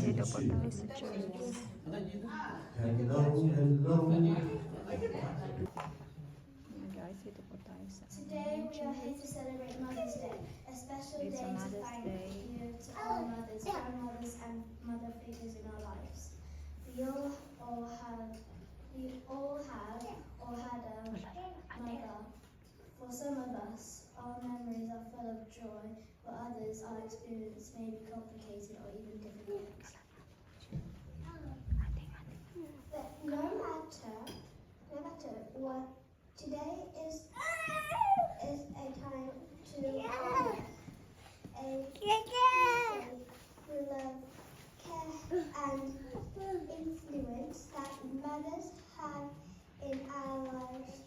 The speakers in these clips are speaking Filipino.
Dito po tayo sa church. Hello, hello. Guys, dito po tayo sa Today we are here to celebrate Mother's Day, a special It's day a to Mother's thank Day. you to all mothers, grandmothers and mother figures in our lives. We all have or had a mother. For some of us, our memories are full of joy. For others, our experience may be complicated or even difficult. But no matter what, today is a time to honor a who love, care and influence that mothers have in our lives.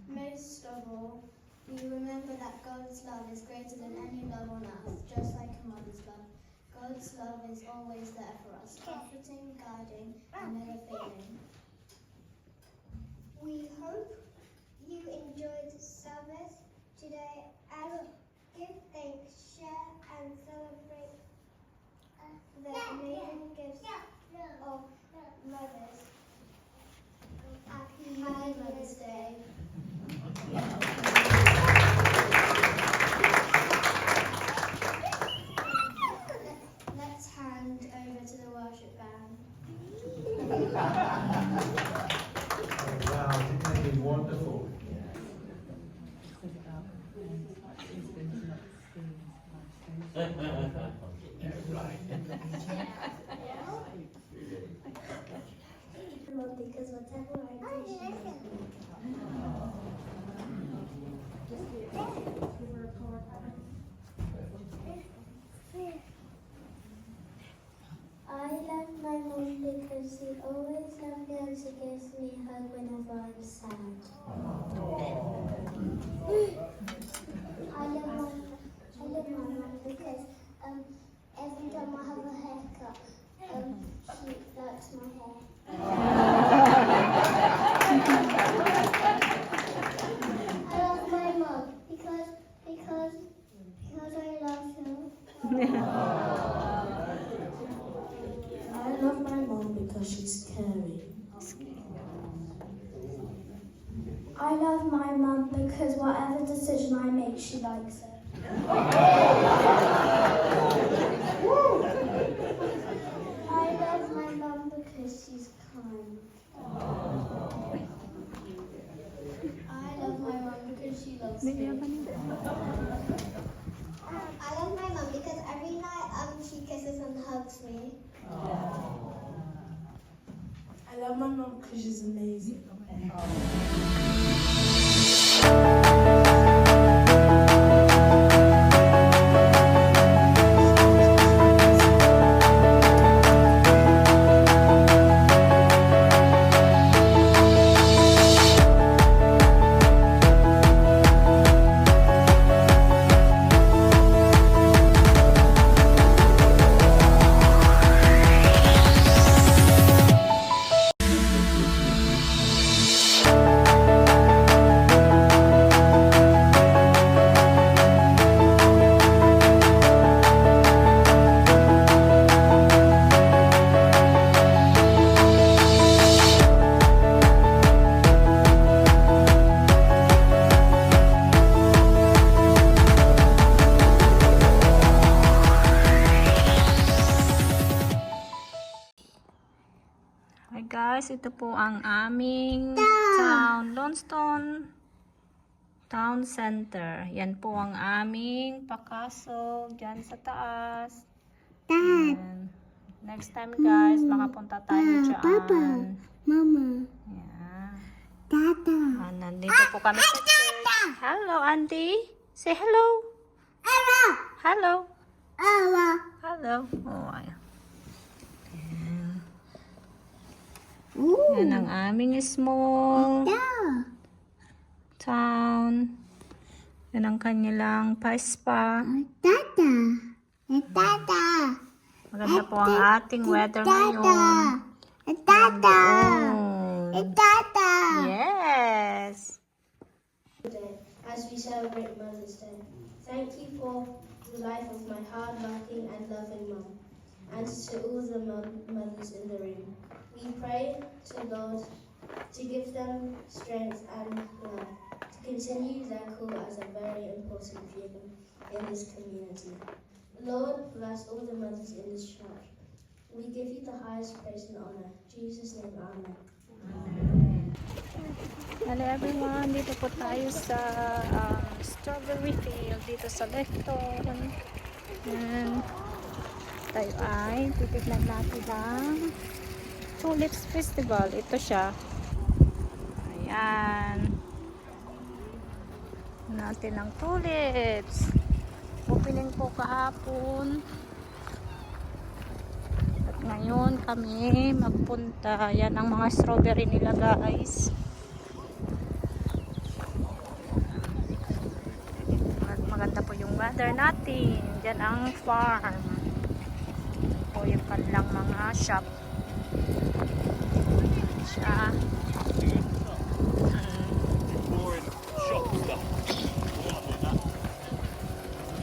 Most of all, we remember that God's love is greater than any love on earth, just like a mother's love. God's love is always there for us, comforting, guiding, and never failing. We hope you enjoyed the service today and give thanks, share, and celebrate the amazing gifts of mothers. Happy Mother's Day. Let's hand over to the worship band. Wow, isn't that wonderful? Because whatever I do, I love my mom because she always loves me and she gives me a hug whenever I'm sad. I love my mom because every time I have a haircut, she likes my hair. I love my mom because I love her. I love my mom because she's caring. I love my mum because whatever decision I make, she likes it. I love my mum because she's kind. I love my mum because she loves me. I love my mum because every night she kisses and hugs me. I love my mom because she's amazing. Hi guys, ito po ang aming town, Launceston Town Center. Yan po ang aming pakasog dyan sa taas. Yan. Next time guys, makapunta tayo dyan. Papa, Mama, Yan. Tata. Nandito po kami sa church. Hello, Auntie. Say hello. Hello. Hello. Hello. Hello. Oh, ayan. Ooh. Yan ang aming small town. Yan ang kanilang pa-spa. Tata. Tata. Maganda po ang ating weather ngayon. Nandoon. Yes. Day as we celebrate Mother's Day. Thank you for the life of my hard-working and loving mum, and to all the mothers in the room. We pray to Lord to give them strength and love to continue their call as a very important human in this community. Lord, bless all the mothers in this church. We give you the highest praise and honor. In Jesus' name, amen. Hello everyone, dito po tayo sa strawberry field dito sa Lefton. And tayo ay titignan natin ang Tulips Festival. Ito siya. Ayan. Natin ang tulips. Opening po kahapon. At ngayon kami magpunta. Yan ang mga strawberry nila guys. Maganda po yung weather natin. Diyan ang farm. O yung kanilang mga shop. Siya.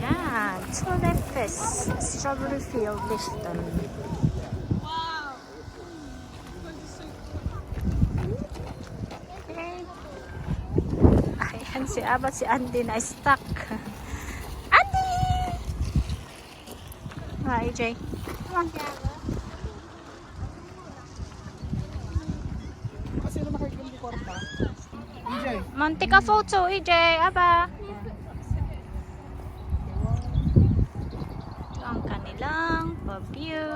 Yan. Tulip Fest. Strawberry Field, Lifton. Okay. Ayan si Aba, si Andy na stuck. Hi, EJ. Come on. Monte ka photo, EJ. Aba. Ito ang kanilang view.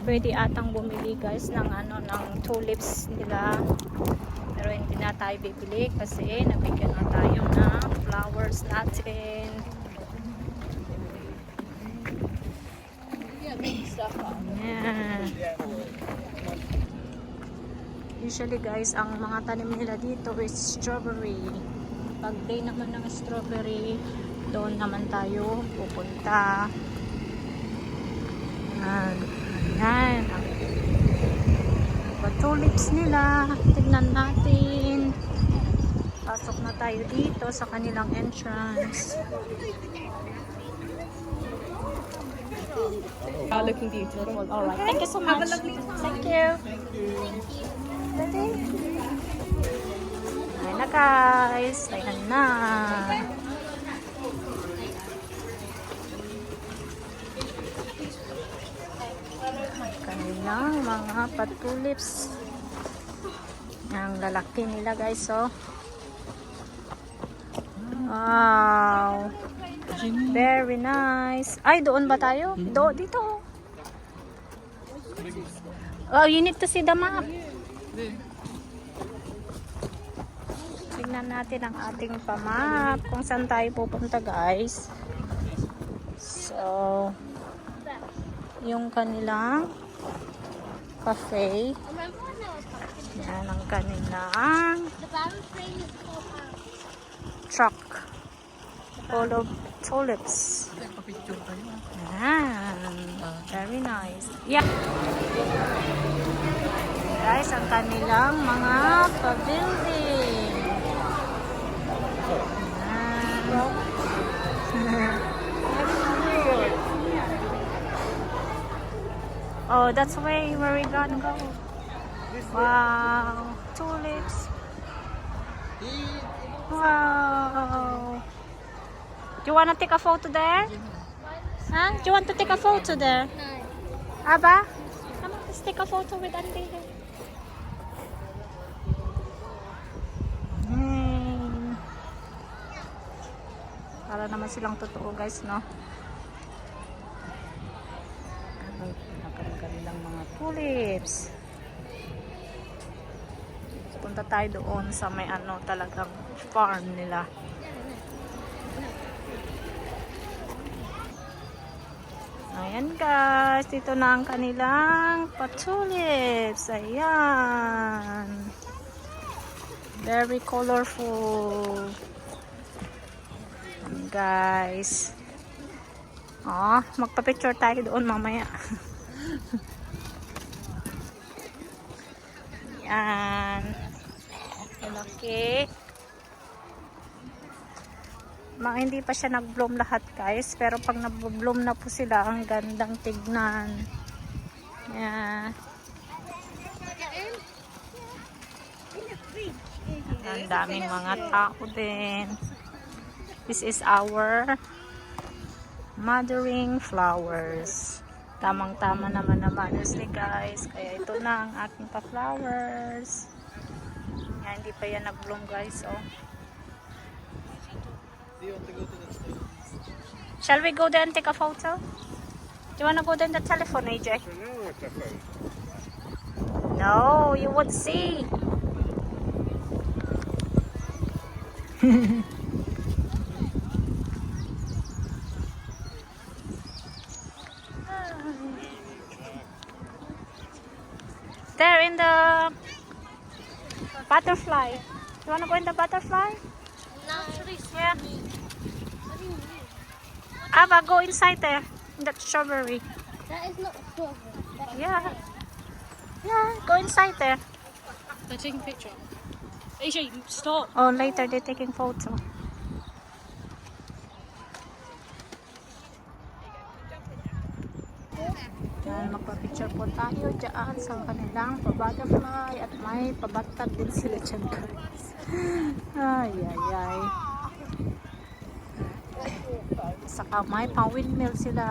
Pwede atang bumili guys ng ng tulips nila. Pero hindi na tayo bibili kasi nabigyan na tayo ng flowers natin. Ayan. Usually guys, ang mga tanim nila dito is strawberry. Pag day naman ng strawberry, doon naman tayo pupunta. Ayan. Ang tulips nila. Tignan natin. Pasok na tayo dito sa kanilang entrance. Looking beautiful. Alright. Thank you so much. Thank you. Daddy. Ayan na guys. Ayan na. Kanilang mga patulips. Ang lalaki nila guys, oh. Wow. Very nice. Ay, doon ba tayo? Dito. Oh, you need to see the map. Tingnan natin ang ating pamap kung saan tayo pupunta guys. So, yung kanilang cafe. Yan ang kanilang truck full of tulips. Yan. Very nice. Yeah. Guys, ang kanilang mga pa-building. Oh, that's where we gonna go. Wow, tulips. Wow. Do you want to take a photo there? Huh? Do you want to take a photo there? Aba? Come on, let's take a photo with Andy here. Para naman silang totoo guys, no? Kanilang mga tulips. Punta tayo doon sa may talagang farm nila. Ayan guys, dito na ang kanilang patulips. Ayan. Very colorful. guys. Oh, magpa-picture tayo doon mamaya. Yan. Okay. Hindi pa siya nag-bloom lahat guys, pero pag nag-bloom na po sila, ang gandang tignan. Yan. Ang daming mga tao din. This is our mothering flowers. Tamang-tama naman na Mother's Day guys. Kaya ito na ang aking pa-flowers. Yan, hindi pa yan nag-bloom guys. Oh. Shall we go there and take a photo? Do you wanna go there in the telephone, AJ? No, you would see. There in the butterfly. You wanna go in the butterfly? Yeah. Ava, go inside there. In that strawberry. That is not strawberry. Yeah. Yeah, go inside there. They're taking a picture. AJ, stop. Oh, later they're taking photo. Yan, magpa-picture po tayo dyan sa kanilang pa-butterfly at may pabatag din sila dyan guys. Ay, ay, ay. Saka may pa-windmill sila.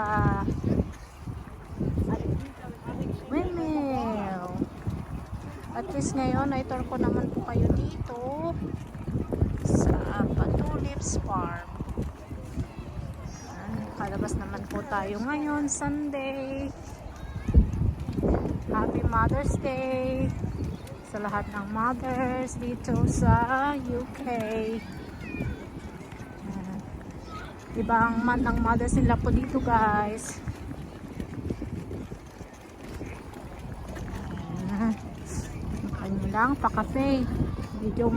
Windmill. At least ngayon, na-tour ko naman po kayo dito sa Patulips Farm. Kalabas naman po tayo ngayon, Sunday. Happy Mother's Day sa lahat ng mothers dito sa UK. Ibang month ng mothers nila po dito guys. Ano lang, pa-cafe. Medyo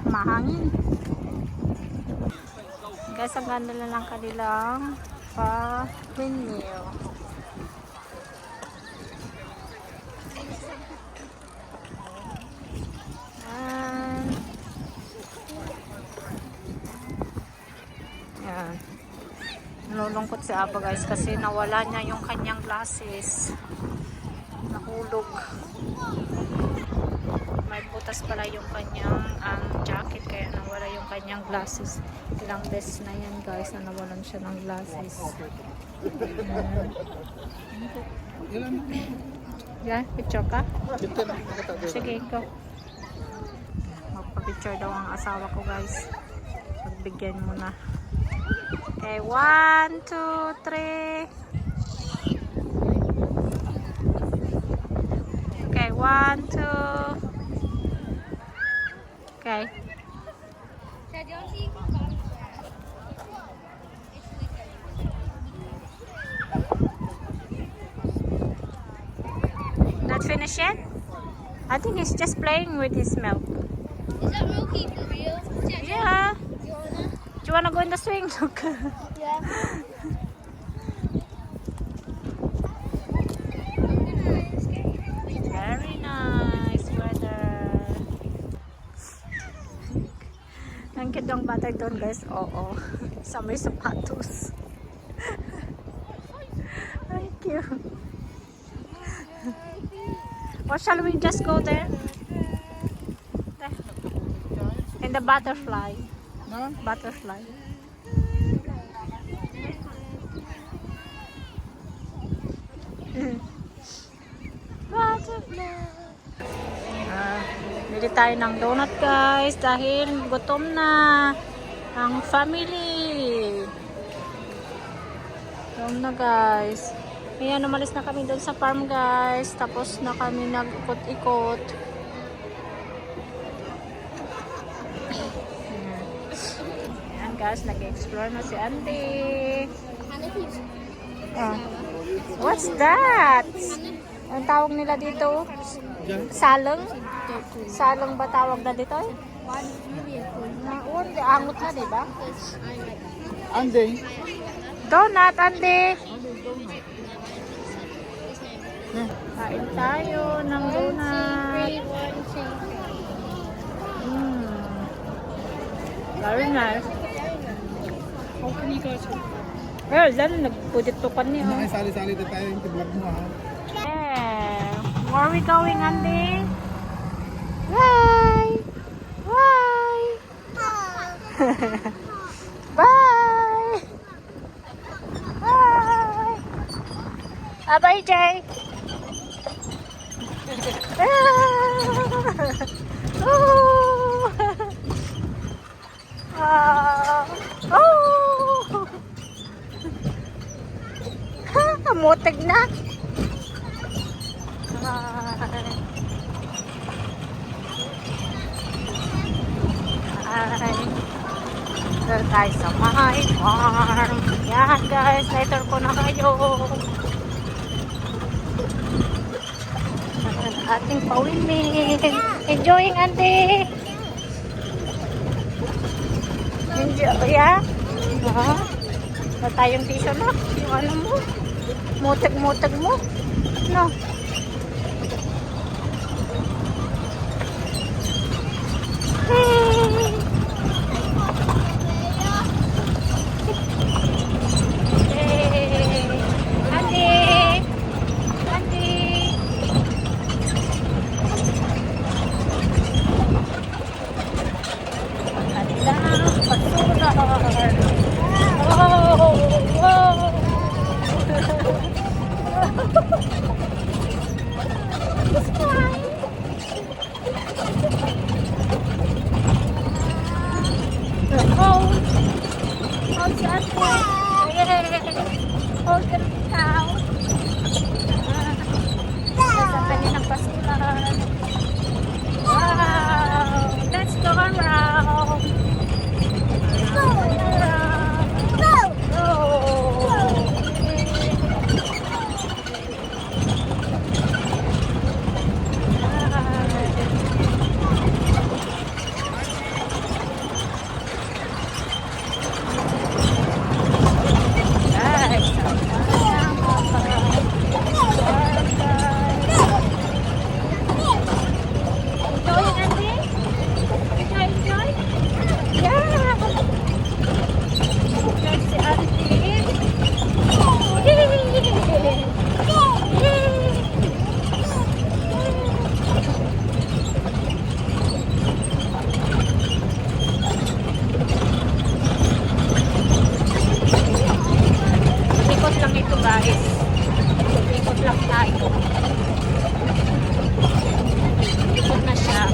mahangin. Guys, ang ganda na lang kanilang pa-windmill. Yan. Nalulungkot si Aba guys kasi nawala niya yung kanyang glasses. Nahulog. May butas pala yung kanyang jacket kaya nawala yung kanyang glasses. Ilang beses na yan guys na nawalan siya ng glasses. Yeah, picture ka? Sige, go. Magpa-picture daw ang asawa ko guys. Pagbigyan mo na. Okay, 1, 2, 3. Okay, 1, 2. Okay. Not finished yet? I think he's just playing with his milk. Is that milky for real? Yeah. You wanna? Do you wanna go in the swing? Look. Yeah. Very nice weather. Ang cute ang bata doon guys. Oo. Sa may sapatos. Thank you. Or shall we just go there? There. In the butterfly. No? Butterfly. Butterfly. Bili tayo ng donut guys dahil gutom na ang family. Gutom na guys. Ayan, umalis na kami doon sa farm guys. Tapos na kami nag-ikot-ikot. Ayan guys, nag-explore na si Andy. Oh. What's that? Ang tawag nila dito? Salong? Salong ba tawag na dito? Andy, angot na, di ba? Andy. Donut, Andy. Kain tayo ng donut. Very nice. How can you guys hold Well, then, nagpudit to kan niya. Ay, sali-sali na tayo yung vlog mo ha. Yeah. Where are we going, Andy? Bye! Bye! Bye! Bye! Bye, Jay! Oh! Oh! Kamutig na! Hi. Dito tayo sa my farm. Yan guys, later ko na kayo. Ang ating pawimig. Enjoying, Auntie. Enjoy, yeah? Wala tayong tissue na. Yung ano mo. Mutag-mutag mo. No. Let's go around. Ikot lang ito guys. Ikot lang tayo. Ikot na siya.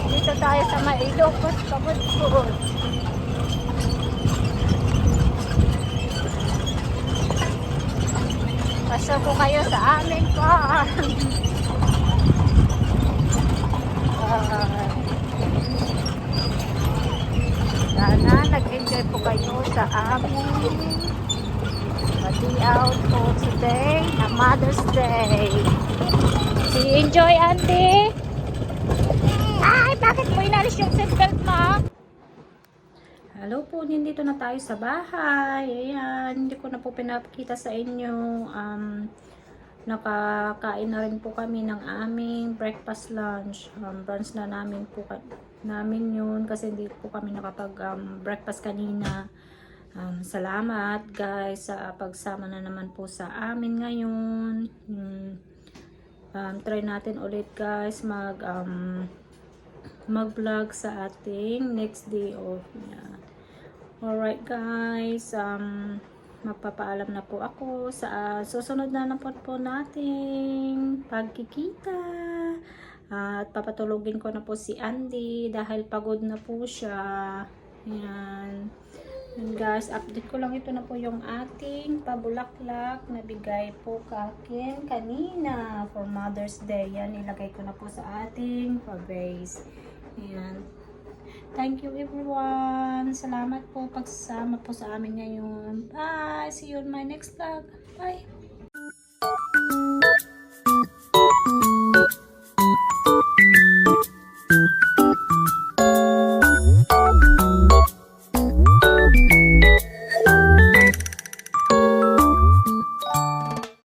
Dito tayo sa Mailocos, Kabudbud. Pasok ko kayo sa aming farm. Sana nag-enjoy po kayo sa aming party out for today na Mother's Day. Enjoy, Auntie. Ay, bakit mo inalis yung seatbelt mo? Hello po, nandito na tayo sa bahay. Ayan, hindi ko na po pinapakita sa inyo. Nakakain na rin po kami ng aming breakfast lunch. Brunch na namin po namin yun kasi hindi po kami nakapag breakfast kanina. Salamat guys sa pagsama na naman po sa amin ngayon. Try natin ulit guys mag-vlog sa ating next day off niya. Alright guys, magpapaalam na po ako sa susunod na po nating pagkikita. At papatulogin ko na po si Andy dahil pagod na po siya. Ayan. And guys, update ko lang, ito na po yung ating pabulaklak na bigay po kakin kanina for Mother's Day. Yan, ilagay ko na po sa ating pa-vase. Ayan. Thank you everyone. Salamat po pagsasama po sa amin ngayon. Bye! See you on my next vlog. Bye!